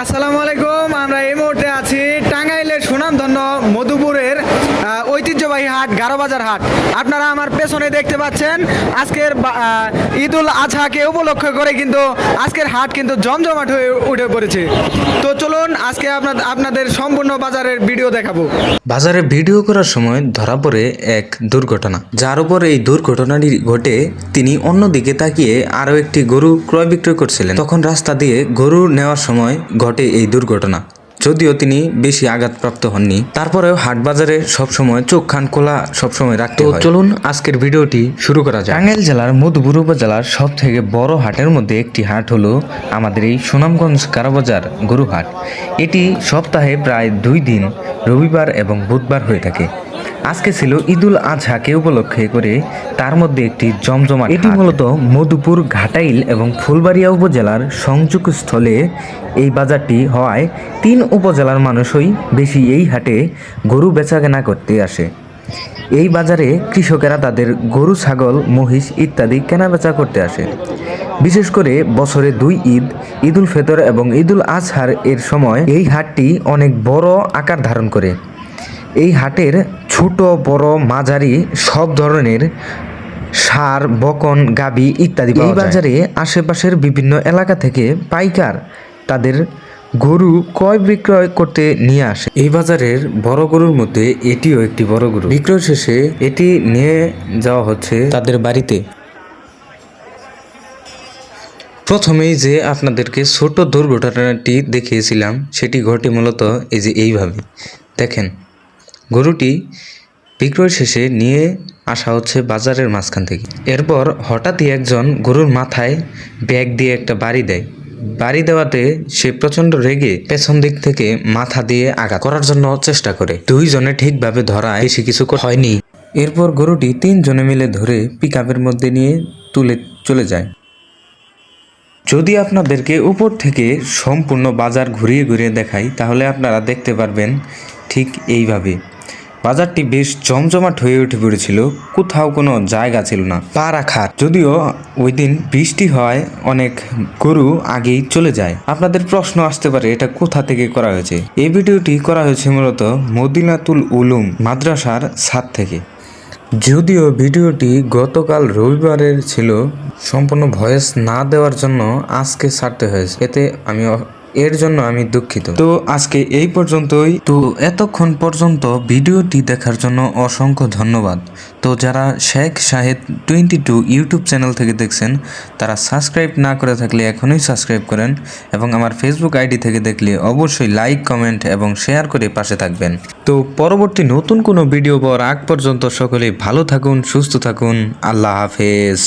আসসালামু আলাইকুম। আমরা এই মুহূর্তে আছি টাঙ্গাইলের সুনামধন্য মধুপুরের ঐতিহ্যবাহী হাট গারোবাজার হাট। আপনারা আমার পেছনে দেখতে পাচ্ছেন আজকের ঈদুল আজহাকে উপলক্ষ করে কিন্তু আজকের হাট কিন্তু জমজমাট হয়ে উঠে পড়েছে। তো চলুন আজকে আপনাদের সম্পূর্ণ বাজারের ভিডিও দেখাবো। বাজারে ভিডিও করার সময় ধরা পড়ে এক দুর্ঘটনা, যার উপর এই দুর্ঘটনাটি ঘটে তিনি অন্যদিকে তাকিয়ে আরও একটি গরু ক্রয় বিক্রয় করছিলেন। তখন রাস্তা দিয়ে গরু নেওয়ার সময় ঘটে এই দুর্ঘটনা। যদিও তিনি বেশি আঘাতপ্রাপ্ত হননি, তারপরেও হাট বাজারে সবসময় চোখ কান খোলা সবসময় রাখতে হয়। চলুন আজকের ভিডিওটি শুরু করা যায়। টাঙ্গাইল জেলার মধুপুর উপজেলার সব থেকে বড় হাটের মধ্যে একটি হাট হলো আমাদের এই সুনামগঞ্জ গারোবাজার গরু হাট। এটি সপ্তাহে প্রায় 2 দিন রবিবার এবং বুধবার হয়ে থাকে। আজকে ছিল ঈদুল আজহাকে উপলক্ষে করে তার মধ্যে একটি জমজমাট। এটি মূলত মধুপুর, ঘাটাইল এবং ফুলবাড়িয়া উপজেলার সংযোগস্থলে এই বাজারটি হওয়ায় 3 উপজেলার মানুষই বেশি এই হাটে গরু বেচাকেনা করতে আসে। এই বাজারে কৃষকেরা তাদের গরু, ছাগল, মহিষ ইত্যাদি কেনাবেচা করতে আসে। বিশেষ করে বছরে 2 ঈদ, ঈদুল ফিতর এবং ঈদুল আজহার এর সময় এই হাটটি অনেক বড় আকার ধারণ করে। এই হাটের ছোট বড় মাঝারি সব ধরনের ষাঁড়, বকন, গাভী ইত্যাদি এই বাজারে আশেপাশের বিভিন্ন এলাকা থেকে পাইকার তাদের গরু ক্রয় বিক্রয় করতে নিয়ে আসে। এই বাজারের বড় গরুর মধ্যে এটিও একটি বড় গরু। বিক্রয় শেষে এটি নিয়ে যাওয়া হচ্ছে তাদের বাড়িতে। প্রথমেই যে আপনাদেরকে ছোট দুর্ঘটনাটি দেখিয়েছিলাম সেটি ঘটে মূলত এই যে এইভাবে দেখেন, গরুটি বিক্রয় শেষে নিয়ে আসা হচ্ছে বাজারের মাঝখান থেকে। এরপর হঠাৎই একজন গরুর মাথায় ব্যাগ দিয়ে একটা বাড়ি দেয়। বাড়ি দেওয়াতে সে প্রচণ্ড রেগে পেছন দিক থেকে মাথা দিয়ে আঘাত করার জন্য চেষ্টা করে। 2 জনে ঠিকভাবে ধরায় বেশি কিছু হয়নি। এরপর গরুটি 3 জনে মিলে ধরে পিকআপের মধ্যে নিয়ে তুলে চলে যায়। যদি আপনাদেরকে উপর থেকে সম্পূর্ণ বাজার ঘুরিয়ে ঘুরিয়ে দেখাই তাহলে আপনারা দেখতে পারবেন ঠিক এইভাবে বাজারটি বেশ জমজমাট হয়ে উঠে পড়েছিল। কোথাও কোনো জায়গা ছিল না পা রাখার। যদিও ওই দিন বৃষ্টি হয়, অনেক গরু আগেই চলে যায়। আপনাদের প্রশ্ন আসতে পারে এটা কোথা থেকে করা হয়েছে। এই ভিডিওটি করা হয়েছে মূলত মদিনাতুল উলুম মাদ্রাসার ছাদ থেকে। যদিও ভিডিওটি গতকাল রবিবারের ছিল, সম্পূর্ণ ভয়েস না দেওয়ার জন্য আজকে ছাড়তে হয়েছে। এর জন্য আমি দুঃখিত। তো আজকে এই পর্যন্তই। তো এতক্ষণ পর্যন্ত ভিডিওটি দেখার জন্য অসংখ্য ধন্যবাদ। তো যারা শেখ শাহেদ 22 ইউটিউব চ্যানেল থেকে দেখছেন তারা সাবস্ক্রাইব না করে থাকলে এখনই সাবস্ক্রাইব করেন, এবং আমার ফেসবুক আইডি থেকে দেখলে অবশ্যই লাইক, কমেন্ট এবং শেয়ার করে পাশে থাকবেন। তো পরবর্তী নতুন কোনো ভিডিও পাওয়ার আগ পর্যন্ত সকলেই ভালো থাকুন, সুস্থ থাকুন। আল্লাহ হাফেজ।